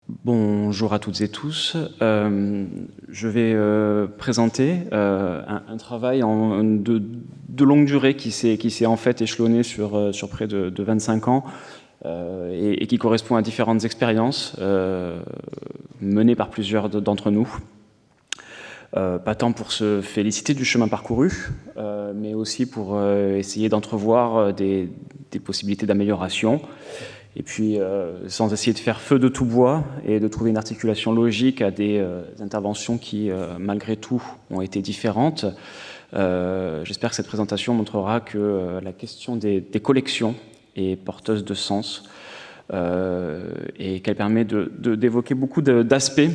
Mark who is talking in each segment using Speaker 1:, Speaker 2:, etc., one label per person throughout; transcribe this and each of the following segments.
Speaker 1: Bonjour à toutes et tous. Je vais présenter un travail de longue durée qui s'est en fait échelonné sur près de 25 ans et qui correspond à différentes expériences menées par plusieurs d'entre nous. Pas tant pour se féliciter du chemin parcouru, mais aussi pour essayer d'entrevoir des possibilités d'amélioration. Et puis, sans essayer de faire feu de tout bois et de trouver une articulation logique à des interventions qui, malgré tout, ont été différentes, j'espère que cette présentation montrera que la question des collections est porteuse de sens et qu'elle permet d'évoquer beaucoup d'aspects,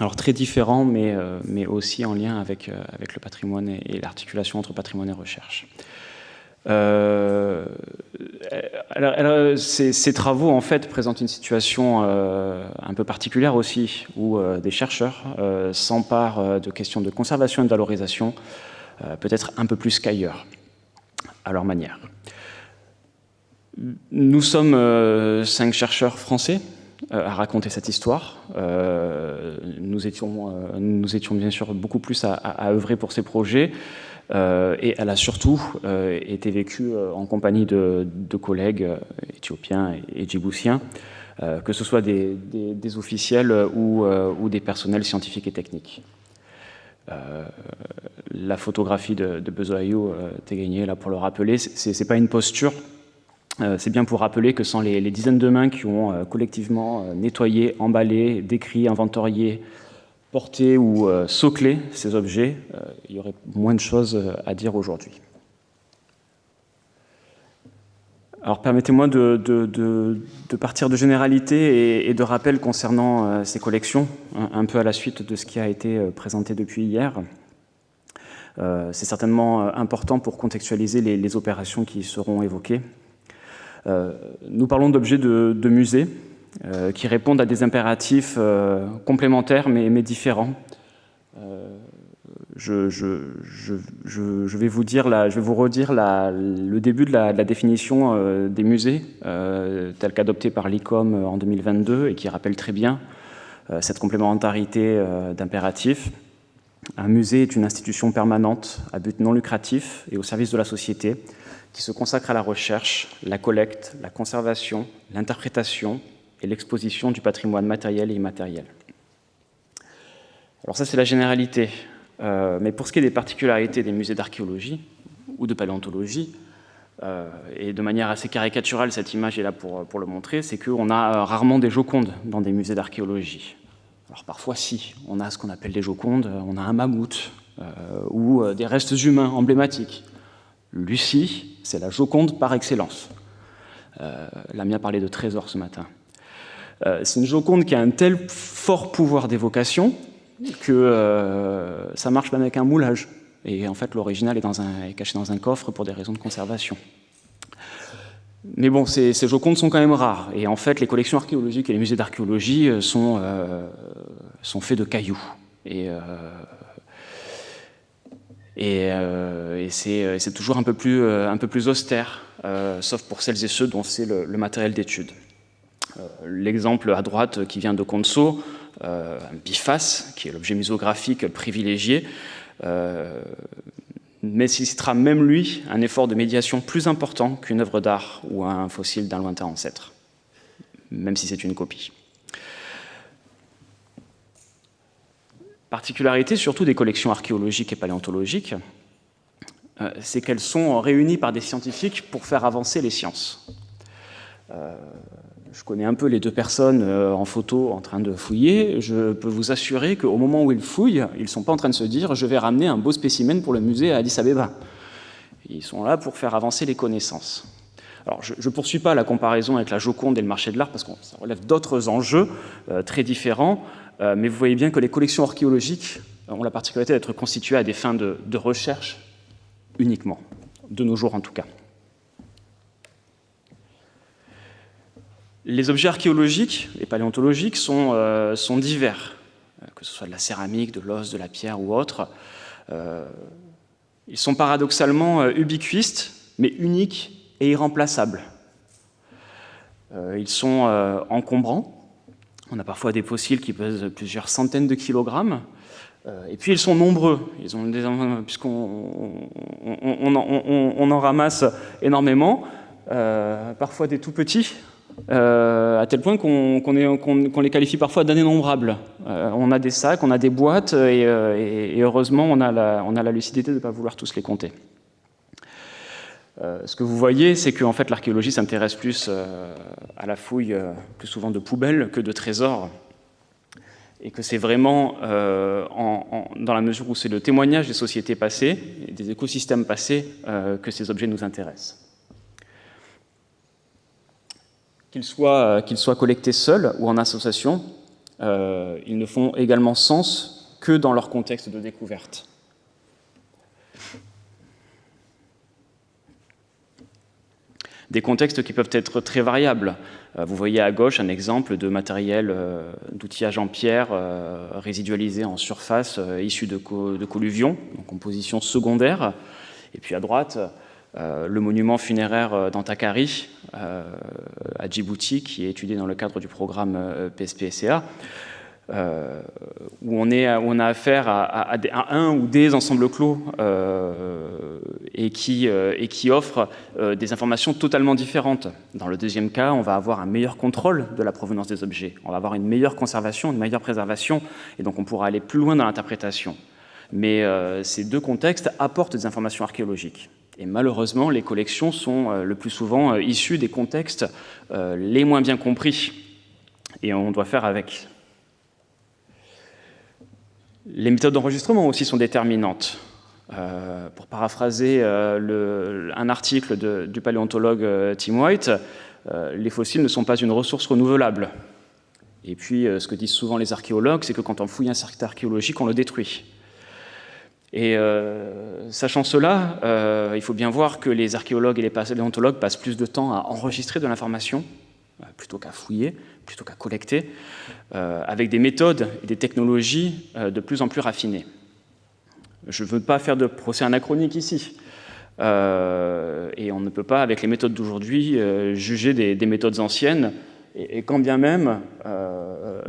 Speaker 1: alors très différents, mais aussi en lien avec le patrimoine et l'articulation entre patrimoine et recherche. Ces travaux en fait présentent une situation un peu particulière aussi, où des chercheurs s'emparent de questions de conservation et de valorisation, peut-être un peu plus qu'ailleurs, à leur manière. Nous sommes 5 chercheurs français à raconter cette histoire. Nous étions bien sûr beaucoup plus à œuvrer pour ces projets. Et elle a surtout été vécue en compagnie de collègues éthiopiens et djiboutiens, que ce soit des officiels ou des personnels scientifiques et techniques. La photographie de Bezo Tegenye, là pour le rappeler, c'est pas une posture, c'est bien pour rappeler que sans les dizaines de mains qui ont collectivement nettoyé, emballé, décrit, inventorié, porter ou socler ces objets, il y aurait moins de choses à dire aujourd'hui. Alors permettez-moi de partir de généralités et de rappels concernant ces collections, un peu à la suite de ce qui a été présenté depuis hier. C'est certainement important pour contextualiser les opérations qui seront évoquées. Nous parlons d'objets de musée, qui répondent à des impératifs complémentaires mais différents. Je vais vous redire le début de la définition des musées, telle qu'adoptée par l'ICOM en 2022 et qui rappelle très bien cette complémentarité d'impératifs. Un musée est une institution permanente à but non lucratif et au service de la société qui se consacre à la recherche, la collecte, la conservation, l'interprétation et l'exposition du patrimoine matériel et immatériel. Alors ça, c'est la généralité. Mais pour ce qui est des particularités des musées d'archéologie ou de paléontologie, et de manière assez caricaturale, cette image est là pour le montrer, c'est qu'on a rarement des jocondes dans des musées d'archéologie. Alors parfois, si, on a ce qu'on appelle des jocondes, on a un mammouth ou des restes humains emblématiques. Lucie, c'est la joconde par excellence. Lamia parlait de trésor ce matin. C'est une joconde qui a un tel fort pouvoir d'évocation que ça marche même avec un moulage. Et en fait, l'original est caché dans un coffre pour des raisons de conservation. Mais bon, ces jocondes sont quand même rares. Et en fait, les collections archéologiques et les musées d'archéologie sont faits de cailloux. Et c'est toujours un peu plus austère, sauf pour celles et ceux dont c'est le matériel d'étude. L'exemple à droite qui vient de Konso, un biface, qui est l'objet muséographique privilégié, nécessitera même lui un effort de médiation plus important qu'une œuvre d'art ou un fossile d'un lointain ancêtre, même si c'est une copie. Particularité surtout des collections archéologiques et paléontologiques, c'est qu'elles sont réunies par des scientifiques pour faire avancer les sciences. Je connais un peu les deux personnes en photo en train de fouiller. Je peux vous assurer qu'au moment où ils fouillent, ils ne sont pas en train de se dire « je vais ramener un beau spécimen pour le musée à Addis Abeba ». Ils sont là pour faire avancer les connaissances. Alors, je ne poursuis pas la comparaison avec la Joconde et le marché de l'art parce que ça relève d'autres enjeux très différents, mais vous voyez bien que les collections archéologiques ont la particularité d'être constituées à des fins de recherche uniquement, de nos jours en tout cas. Les objets archéologiques et paléontologiques sont divers, que ce soit de la céramique, de l'os, de la pierre ou autre. Ils sont paradoxalement ubiquistes, mais uniques et irremplaçables. Ils sont encombrants, On a parfois des fossiles qui pèsent plusieurs centaines de kilogrammes. Et puis ils sont nombreux, puisqu'on en ramasse énormément, parfois des tout petits, à tel point qu'on les qualifie parfois d'inénombrables. On a des sacs, on a des boîtes, et heureusement on a la lucidité de ne pas vouloir tous les compter. Ce que vous voyez, c'est qu'en fait l'archéologie s'intéresse plus à la fouille, plus souvent de poubelles que de trésors, et que c'est vraiment dans la mesure où c'est le témoignage des sociétés passées, et des écosystèmes passés, que ces objets nous intéressent. Qu'ils soient collectés seuls ou en association, ils ne font également sens que dans leur contexte de découverte. Des contextes qui peuvent être très variables. Vous voyez à gauche un exemple de matériel d'outillage en pierre résidualisé en surface issu de colluvions, en composition secondaire. Et puis à droite, le monument funéraire d'Antakari à Djibouti, qui est étudié dans le cadre du programme PSPCA, où on a affaire à un ou des ensembles clos et qui offrent des informations totalement différentes. Dans le deuxième cas, on va avoir un meilleur contrôle de la provenance des objets, on va avoir une meilleure conservation, une meilleure préservation, et donc on pourra aller plus loin dans l'interprétation. Mais ces deux contextes apportent des informations archéologiques. Et malheureusement, les collections sont le plus souvent issues des contextes les moins bien compris, et on doit faire avec. Les méthodes d'enregistrement aussi sont déterminantes. Pour paraphraser un article du paléontologue Tim White, les fossiles ne sont pas une ressource renouvelable. Et puis, ce que disent souvent les archéologues, c'est que quand on fouille un site archéologique, on le détruit. Et sachant cela, il faut bien voir que les archéologues et les paléontologues passent plus de temps à enregistrer de l'information plutôt qu'à fouiller, plutôt qu'à collecter, avec des méthodes et des technologies de plus en plus raffinées. Je ne veux pas faire de procès anachronique ici, et on ne peut pas, avec les méthodes d'aujourd'hui, juger des méthodes anciennes, et quand bien même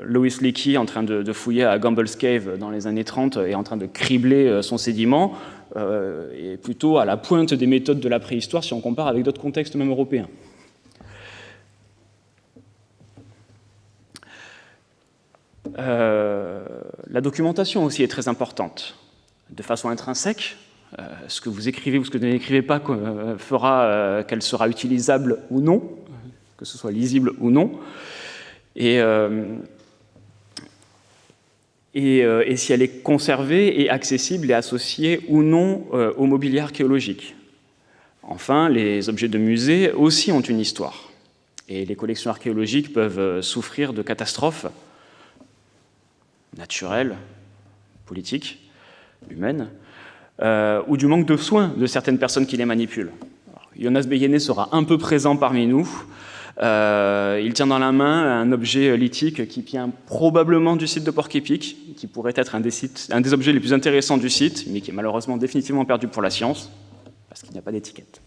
Speaker 1: Louis Leakey, en train de fouiller à Gamble's Cave dans les années 30, est en train de cribler son sédiment, est plutôt à la pointe des méthodes de la préhistoire si on compare avec d'autres contextes même européens. La documentation aussi est très importante. De façon intrinsèque, ce que vous écrivez ou ce que vous n'écrivez pas fera qu'elle sera utilisable ou non, que ce soit lisible ou non, et si elle est conservée et accessible et associée ou non au mobilier archéologique. Enfin, les objets de musée aussi ont une histoire, et les collections archéologiques peuvent souffrir de catastrophes naturelles, politiques, humaines, ou du manque de soins de certaines personnes qui les manipulent. Alors, Jonas Beyene sera un peu présent parmi nous. Il tient dans la main un objet lithique qui vient probablement du site de Porc-Épic, qui pourrait être un des objets les plus intéressants du site, mais qui est malheureusement définitivement perdu pour la science, parce qu'il n'y a pas d'étiquette.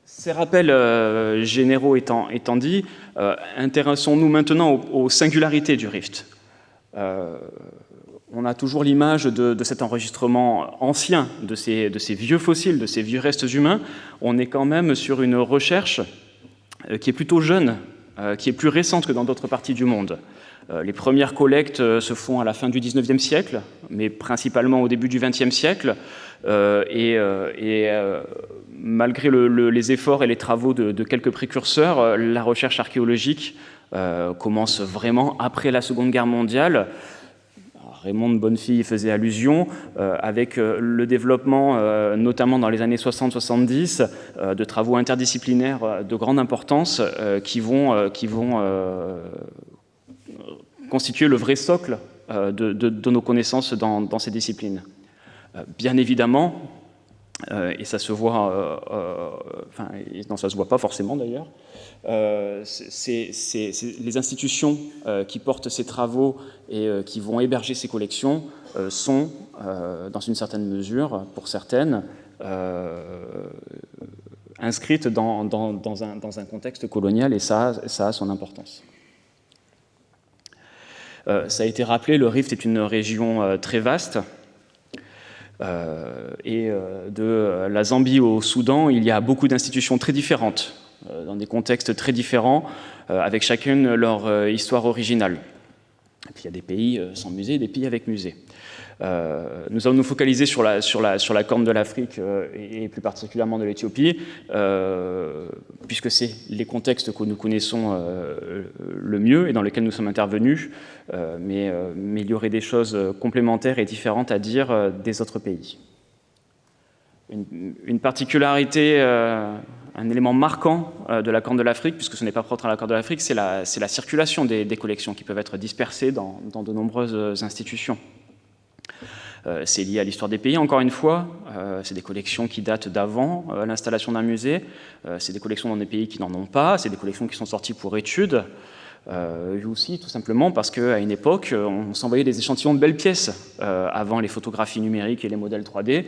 Speaker 1: Ces rappels généraux étant dits, intéressons-nous maintenant aux singularités du rift. On a toujours l'image de cet enregistrement ancien, de ces vieux fossiles, de ces vieux restes humains. On est quand même sur une recherche qui est plutôt jeune, qui est plus récente que dans d'autres parties du monde. Les premières collectes se font à la fin du XIXe siècle, mais principalement au début du XXe siècle. Malgré les efforts et les travaux de quelques précurseurs, la recherche archéologique commence vraiment après la Seconde Guerre mondiale. Raymond de Bonnefille y faisait allusion, avec le développement, notamment dans les années 60-70, de travaux interdisciplinaires de grande importance qui vont constituer le vrai socle de nos connaissances dans ces disciplines. Bien évidemment, et ça se voit, non, ça se voit pas forcément d'ailleurs, les institutions qui portent ces travaux et qui vont héberger ces collections sont, dans une certaine mesure, pour certaines, inscrite dans un contexte colonial, et ça a son importance. Ça a été rappelé, le Rift est une région très vaste, et de la Zambie au Soudan, il y a beaucoup d'institutions très différentes, dans des contextes très différents, avec chacune leur histoire originale. Et puis il y a des pays sans musée, des pays avec musée. Nous allons nous focaliser sur la Corne de l'Afrique et plus particulièrement de l'Éthiopie, puisque c'est les contextes que nous connaissons le mieux et dans lesquels nous sommes intervenus, mais il y aurait des choses complémentaires et différentes à dire des autres pays. Une particularité, un élément marquant de la Corne de l'Afrique, puisque ce n'est pas propre à la Corne de l'Afrique, c'est la circulation des collections qui peuvent être dispersées dans de nombreuses institutions. C'est lié à l'histoire des pays, encore une fois. C'est des collections qui datent d'avant l'installation d'un musée. C'est des collections dans des pays qui n'en ont pas. C'est des collections qui sont sorties pour études. Et aussi, tout simplement, parce qu'à une époque, on s'envoyait des échantillons de belles pièces avant les photographies numériques et les modèles 3D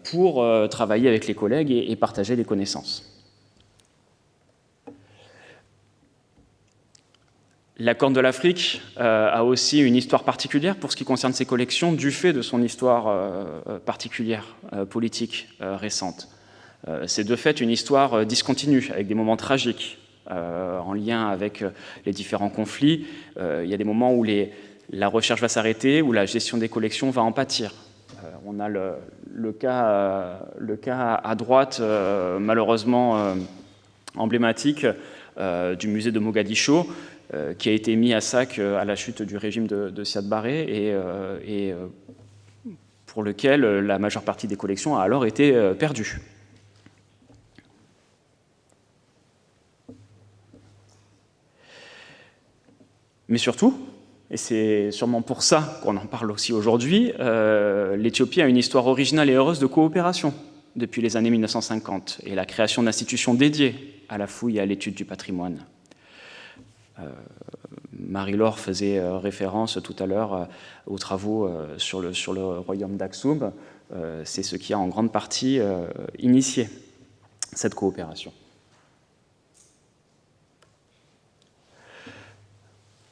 Speaker 1: pour travailler avec les collègues et partager les connaissances. La Corne de l'Afrique a aussi une histoire particulière pour ce qui concerne ses collections, du fait de son histoire particulière, politique, récente. C'est de fait une histoire discontinue, avec des moments tragiques, en lien avec les différents conflits. Il y a des moments où la recherche va s'arrêter, où la gestion des collections va en pâtir. On a le cas à droite, malheureusement emblématique, du musée de Mogadiscio, qui a été mis à sac à la chute du régime de Siad Barré et pour lequel la majeure partie des collections a alors été perdue. Mais surtout, et c'est sûrement pour ça qu'on en parle aussi aujourd'hui, l'Éthiopie a une histoire originale et heureuse de coopération depuis les années 1950 et la création d'institutions dédiées à la fouille et à l'étude du patrimoine. Marie-Laure faisait référence tout à l'heure aux travaux sur le royaume d'Aksum. C'est ce qui a en grande partie initié cette coopération.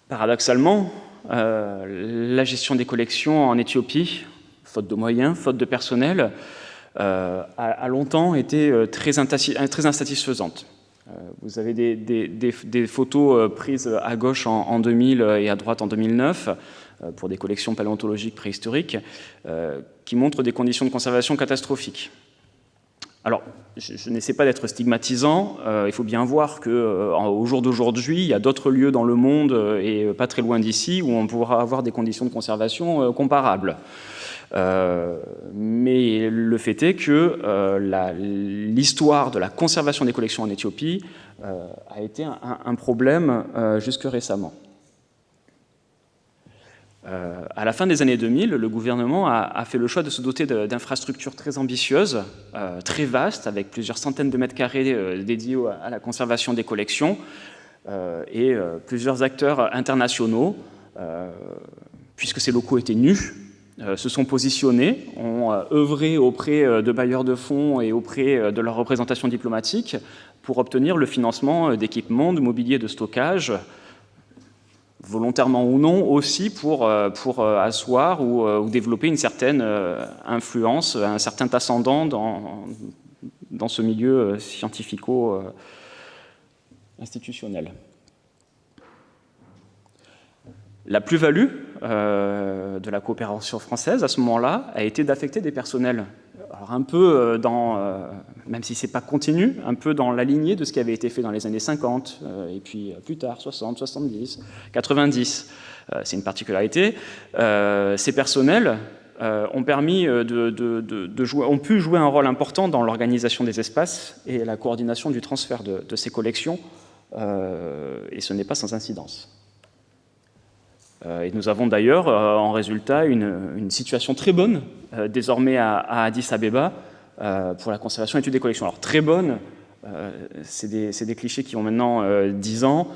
Speaker 1: Paradoxalement, la gestion des collections en Éthiopie, faute de moyens, faute de personnel, a longtemps été très insatisfaisante. Vous avez des photos prises à gauche en 2000 et à droite en 2009 pour des collections paléontologiques préhistoriques qui montrent des conditions de conservation catastrophiques. Alors, je n'essaie pas d'être stigmatisant, il faut bien voir qu'au jour d'aujourd'hui, il y a d'autres lieux dans le monde, et pas très loin d'ici, où on pourra avoir des conditions de conservation comparables. Mais le fait est que l'histoire de la conservation des collections en Éthiopie a été un problème jusque récemment. À la fin des années 2000, le gouvernement a fait le choix de se doter d'infrastructures très ambitieuses, très vastes, avec plusieurs centaines de mètres carrés dédiés à la conservation des collections, et plusieurs acteurs internationaux, puisque ces locaux étaient nus, se sont positionnés, ont œuvré auprès de bailleurs de fonds et auprès de leurs représentations diplomatiques pour obtenir le financement d'équipements, de mobilier de stockage, volontairement ou non, aussi pour asseoir ou développer une certaine influence, un certain ascendant dans ce milieu scientifico-institutionnel. La plus-value de la coopération française, à ce moment-là, a été d'affecter des personnels. Alors un peu même si ce n'est pas continu, un peu dans la lignée de ce qui avait été fait dans les années 50, et puis plus tard, 60, 70, 90. C'est une particularité. Ces personnels ont pu jouer un rôle important dans l'organisation des espaces et la coordination du transfert de ces collections, et ce n'est pas sans incidence. Et nous avons d'ailleurs en résultat une situation très bonne désormais à Addis Abeba pour la conservation et l'étude des collections. Alors très bonne, c'est des clichés qui ont maintenant 10 ans,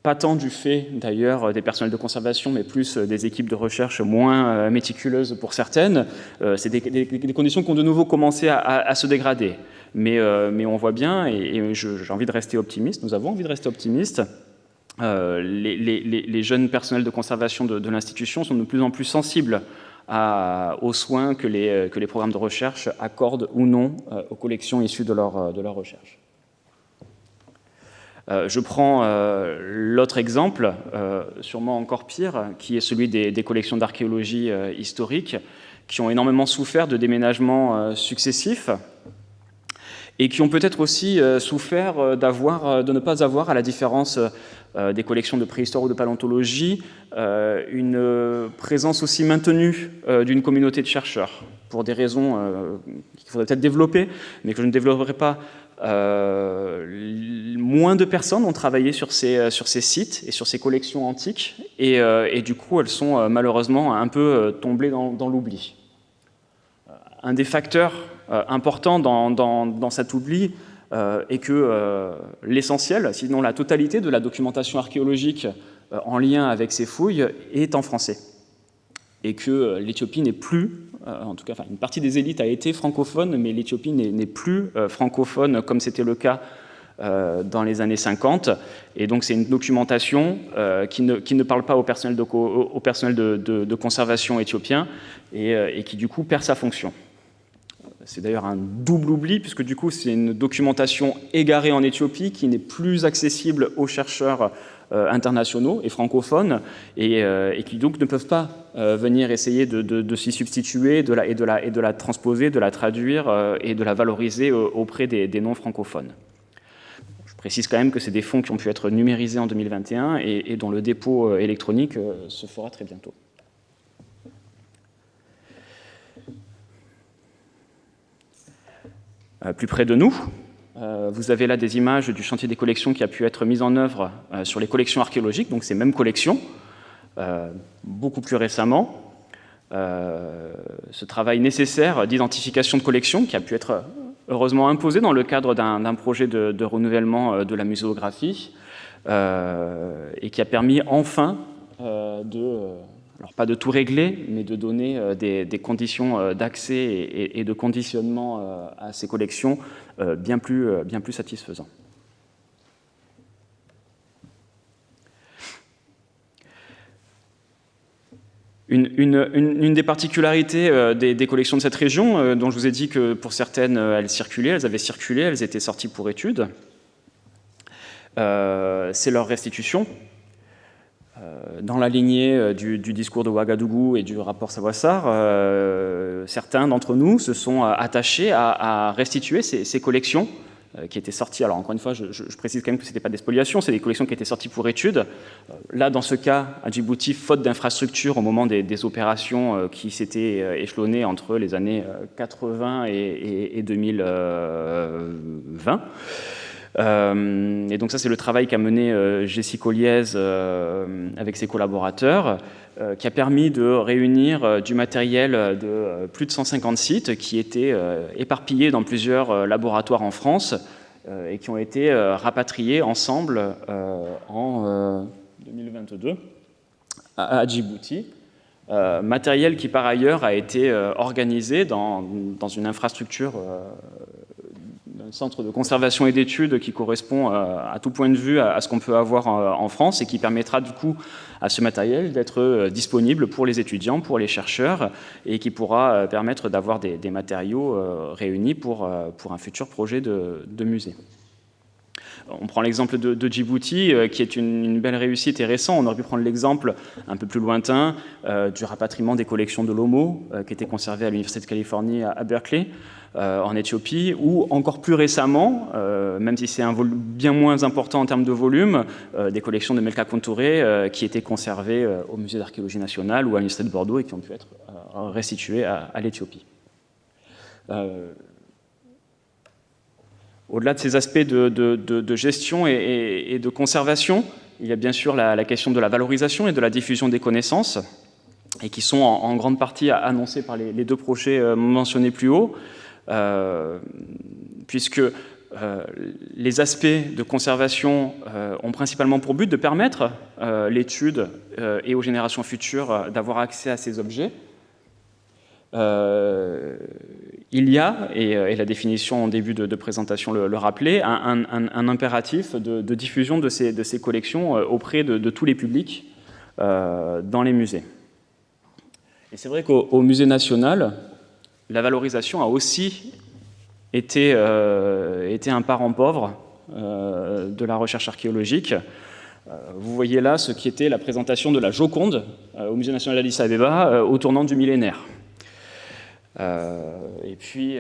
Speaker 1: pas tant du fait d'ailleurs des personnels de conservation, mais plus des équipes de recherche moins méticuleuses pour certaines. C'est des conditions qui ont de nouveau commencé à se dégrader. mais on voit bien, et j'ai envie de rester optimiste, nous avons envie de rester optimistes, les jeunes personnels de conservation de l'institution sont de plus en plus sensibles aux soins que les programmes de recherche accordent ou non aux collections issues de leur recherche. Je prends l'autre exemple, sûrement encore pire, qui est celui des collections d'archéologie historique, qui ont énormément souffert de déménagements successifs et qui ont peut-être aussi souffert de ne pas avoir, à la différence des collections de préhistoire ou de paléontologie, une présence aussi maintenue d'une communauté de chercheurs, pour des raisons qu'il faudrait peut-être développer, mais que je ne développerai pas. Moins de personnes ont travaillé sur ces sites et sur ces collections antiques, et du coup, elles sont malheureusement un peu tombées dans l'oubli. Un des facteurs importants dans cet oubli est que l'essentiel, sinon la totalité de la documentation archéologique en lien avec ces fouilles est en français, et que l'Éthiopie n'est plus, en tout cas, une partie des élites a été francophone, mais l'Éthiopie n'est plus francophone comme c'était le cas dans les années 50, et donc c'est une documentation qui ne parle pas au personnel de conservation éthiopien, et qui du coup perd sa fonction. C'est d'ailleurs un double oubli, puisque du coup c'est une documentation égarée en Éthiopie qui n'est plus accessible aux chercheurs internationaux et francophones, et qui donc ne peuvent pas venir essayer de s'y substituer, de la transposer, de la traduire et de la valoriser auprès des non-francophones. Je précise quand même que c'est des fonds qui ont pu être numérisés en 2021 et dont le dépôt électronique se fera très bientôt. Plus près de nous, vous avez là des images du chantier des collections qui a pu être mis en œuvre sur les collections archéologiques, donc ces mêmes collections, beaucoup plus récemment. Ce travail nécessaire d'identification de collections qui a pu être heureusement imposé dans le cadre d'un projet de renouvellement de la muséographie, et qui a permis enfin alors pas de tout régler, mais de donner des conditions d'accès et de conditionnement à ces collections bien plus satisfaisants. Une des particularités des collections de cette région, dont je vous ai dit que pour certaines, elles avaient circulé, elles étaient sorties pour études, c'est leur restitution. Dans la lignée du discours de Ouagadougou et du rapport Savoissard, certains d'entre nous se sont attachés à restituer ces collections qui étaient sorties. Alors encore une fois, je précise quand même que ce n'était pas des spoliations, c'est des collections qui étaient sorties pour études. Là, dans ce cas, à Djibouti, faute d'infrastructures au moment des opérations qui s'étaient échelonnées entre les années 80 et 2020. Et donc ça, c'est le travail qu'a mené Jessie Colliez avec ses collaborateurs, qui a permis de réunir du matériel de plus de 150 sites qui étaient éparpillés dans plusieurs laboratoires en France et qui ont été rapatriés ensemble en 2022 à Djibouti. Matériel qui, par ailleurs, a été organisé dans une infrastructure d'un centre de conservation et d'études qui correspond à tout point de vue à ce qu'on peut avoir en France et qui permettra du coup à ce matériel d'être disponible pour les étudiants, pour les chercheurs, et qui pourra permettre d'avoir des matériaux réunis pour un futur projet de musée. On prend l'exemple de Djibouti, qui est une belle réussite et récent. On aurait pu prendre l'exemple un peu plus lointain du rapatriement des collections de l'Homo, qui étaient conservées à l'Université de Californie à Berkeley, en Éthiopie, ou encore plus récemment, même si c'est bien moins important en termes de volume, des collections de Melka Kontouré qui étaient conservées au Musée d'archéologie nationale ou à l'Université de Bordeaux et qui ont pu être restituées à l'Éthiopie. Au-delà de ces aspects de gestion et de conservation, il y a bien sûr la question de la valorisation et de la diffusion des connaissances, et qui sont en grande partie annoncées par les deux projets mentionnés plus haut, puisque les aspects de conservation ont principalement pour but de permettre l'étude et aux générations futures d'avoir accès à ces objets. il y a, et la définition en début de présentation le rappelait, un impératif de diffusion de ces collections auprès de tous les publics dans les musées. Et c'est vrai qu'au Musée national, la valorisation a aussi été un parent pauvre de la recherche archéologique. Vous voyez là ce qui était la présentation de la Joconde au Musée national d'Addis Abeba au tournant du millénaire. Et puis,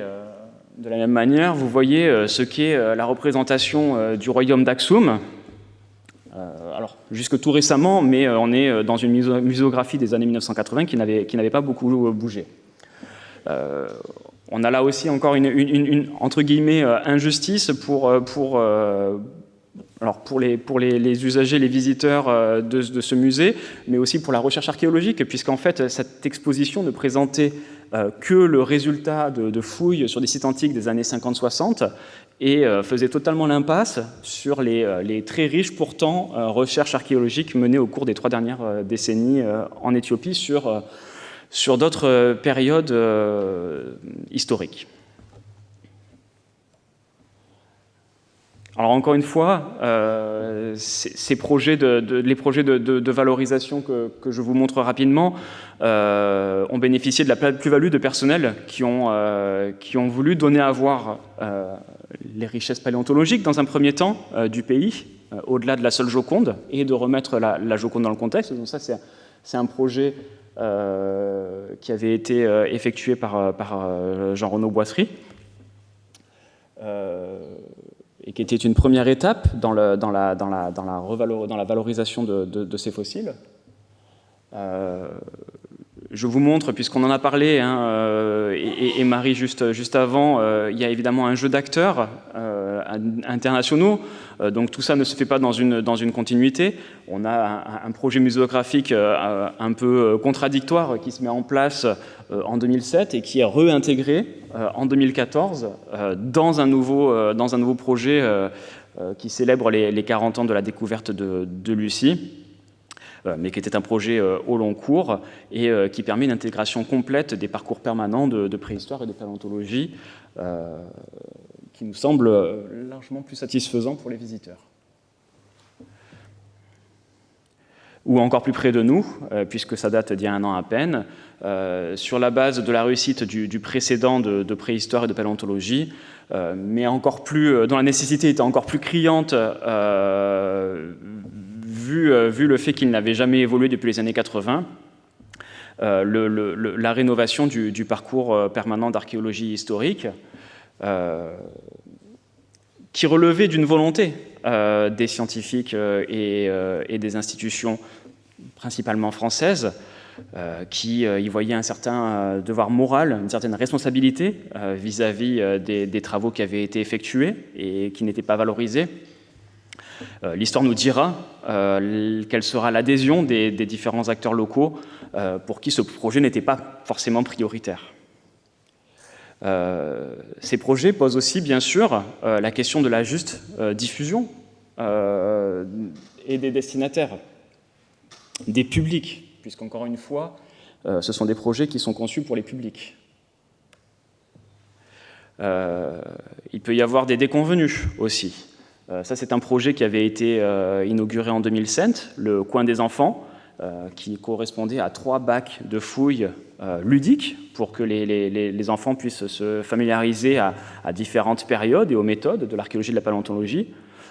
Speaker 1: de la même manière, vous voyez ce qu'est la représentation du royaume d'Aksum. Alors, jusque tout récemment, mais on est dans une muséographie des années 1980 qui n'avait pas beaucoup bougé. On a là aussi encore une entre guillemets, injustice pour les usagers, les visiteurs de ce musée, mais aussi pour la recherche archéologique, puisqu'en fait, cette exposition ne présentait que le résultat de fouilles sur des sites antiques des années 50-60 et faisait totalement l'impasse sur les très riches, pourtant, recherches archéologiques menées au cours des 3 dernières décennies en Éthiopie sur d'autres périodes historiques. Alors encore une fois, les projets de valorisation que je vous montre rapidement ont bénéficié de la plus-value de personnels qui ont voulu donner à voir les richesses paléontologiques dans un premier temps du pays, au-delà de la seule Joconde, et de remettre la Joconde dans le contexte. Donc ça, c'est un projet qui avait été effectué par Jean-Renaud Boisserie. Et qui était une première étape dans la valorisation de ces fossiles. Je vous montre, puisqu'on en a parlé, et Marie juste avant, il y a évidemment un jeu d'acteurs internationaux, donc tout ça ne se fait pas dans une continuité. On a un projet muséographique un peu contradictoire qui se met en place en 2007 et qui est réintégré en 2014 dans un nouveau projet qui célèbre les 40 ans de la découverte de Lucie, mais qui était un projet au long cours et qui permet une intégration complète des parcours permanents de préhistoire et de paléontologie qui nous semble largement plus satisfaisant pour les visiteurs. Ou encore plus près de nous, puisque ça date d'il y a 1 an à peine, sur la base de la réussite du précédent de préhistoire et de paléontologie, mais encore plus, dont la nécessité était encore plus criante vu le fait qu'il n'avait jamais évolué depuis les années 80, la rénovation du parcours permanent d'archéologie historique, qui relevait d'une volonté des scientifiques et des institutions principalement françaises, qui y voyaient un certain devoir moral, une certaine responsabilité vis-à-vis des travaux qui avaient été effectués et qui n'étaient pas valorisés. L'histoire nous dira quelle sera l'adhésion des différents acteurs locaux pour qui ce projet n'était pas forcément prioritaire. Ces projets posent aussi, bien sûr, la question de la juste diffusion et des destinataires, des publics, puisqu'encore une fois, ce sont des projets qui sont conçus pour les publics. Il peut y avoir des déconvenus aussi. Ça, c'est un projet qui avait été inauguré en 2007, le Coin des enfants, qui correspondait à 3 bacs de fouilles ludiques pour que les enfants puissent se familiariser à différentes périodes et aux méthodes de l'archéologie et de la paléontologie.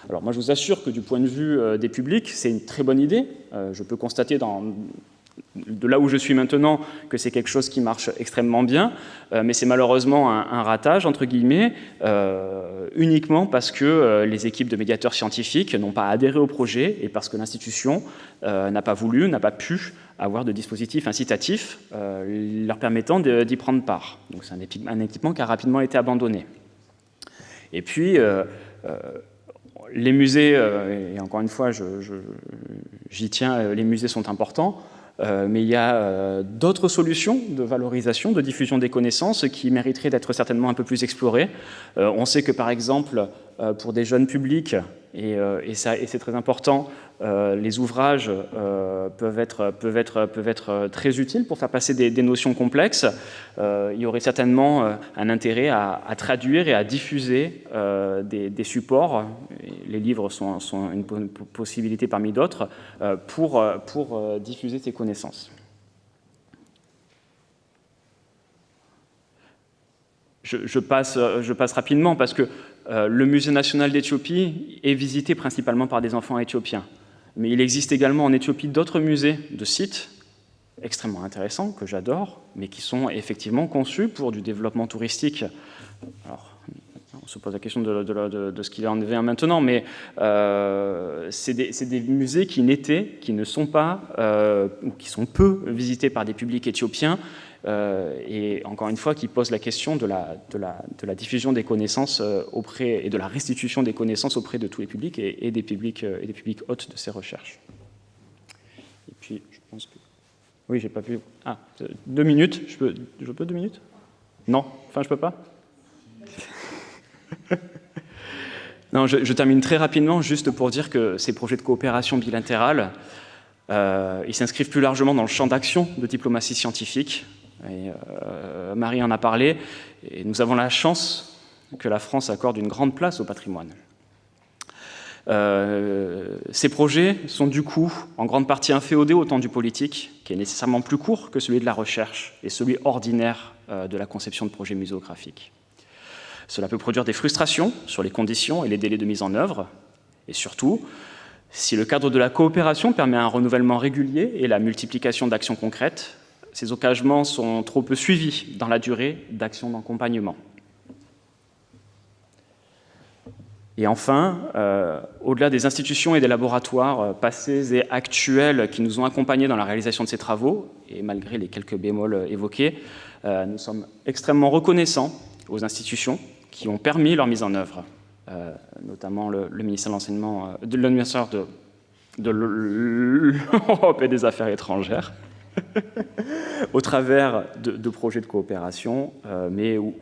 Speaker 1: Alors moi, je vous assure que du point de vue des publics, c'est une très bonne idée. Je peux constater de là où je suis maintenant que c'est quelque chose qui marche extrêmement bien, mais c'est malheureusement un ratage, entre guillemets, uniquement parce que les équipes de médiateurs scientifiques n'ont pas adhéré au projet et parce que l'institution n'a pas voulu, n'a pas pu avoir de dispositif incitatif leur permettant d'y prendre part. Donc c'est un équipement qui a rapidement été abandonné. Et puis, les musées, et encore une fois, j'y tiens, les musées sont importants, mais il y a d'autres solutions de valorisation, de diffusion des connaissances qui mériteraient d'être certainement un peu plus explorées. On sait que, par exemple, pour des jeunes publics, et c'est très important. Les ouvrages peuvent être très utiles pour faire passer des notions complexes. Il y aurait certainement un intérêt à traduire et à diffuser des supports. Les livres sont une possibilité parmi d'autres pour diffuser ces connaissances. Je passe rapidement parce que le Musée national d'Éthiopie est visité principalement par des enfants éthiopiens. Mais il existe également en Éthiopie d'autres musées de sites extrêmement intéressants, que j'adore, mais qui sont effectivement conçus pour du développement touristique. Alors, on se pose la question de ce qu'il en devient maintenant, mais c'est des musées qui ne sont pas, ou qui sont peu visités par des publics éthiopiens, et encore une fois, qui pose la question de la diffusion des connaissances et de la restitution des connaissances auprès de tous les publics et des publics hôtes de ces recherches. Et puis, je pense que... Oui, j'ai pas pu... Ah, 2 minutes. Je peux 2 minutes? Non, enfin, je peux pas. Non, je termine très rapidement, juste pour dire que ces projets de coopération bilatérale, ils s'inscrivent plus largement dans le champ d'action de diplomatie scientifique. Et, Marie en a parlé, et nous avons la chance que la France accorde une grande place au patrimoine. Ces projets sont du coup en grande partie inféodés au temps du politique, qui est nécessairement plus court que celui de la recherche et celui ordinaire de la conception de projets muséographiques. Cela peut produire des frustrations sur les conditions et les délais de mise en œuvre, et surtout, si le cadre de la coopération permet un renouvellement régulier et la multiplication d'actions concrètes, ces engagements sont trop peu suivis dans la durée d'actions d'accompagnement. Et enfin, au-delà des institutions et des laboratoires passés et actuels qui nous ont accompagnés dans la réalisation de ces travaux, et malgré les quelques bémols évoqués, nous sommes extrêmement reconnaissants aux institutions qui ont permis leur mise en œuvre, notamment le ministère de l'Enseignement, le ministère de l'Europe et des Affaires étrangères, au travers de projets de coopération,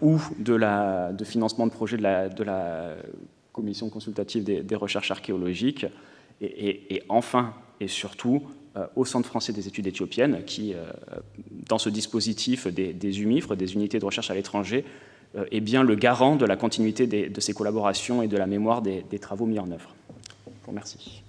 Speaker 1: ou de financement de projets de la commission consultative des recherches archéologiques, et enfin et surtout au Centre français des études éthiopiennes, qui, dans ce dispositif des UMIFRE, des unités de recherche à l'étranger, est bien le garant de la continuité de ces collaborations et de la mémoire des travaux mis en œuvre. Je vous remercie.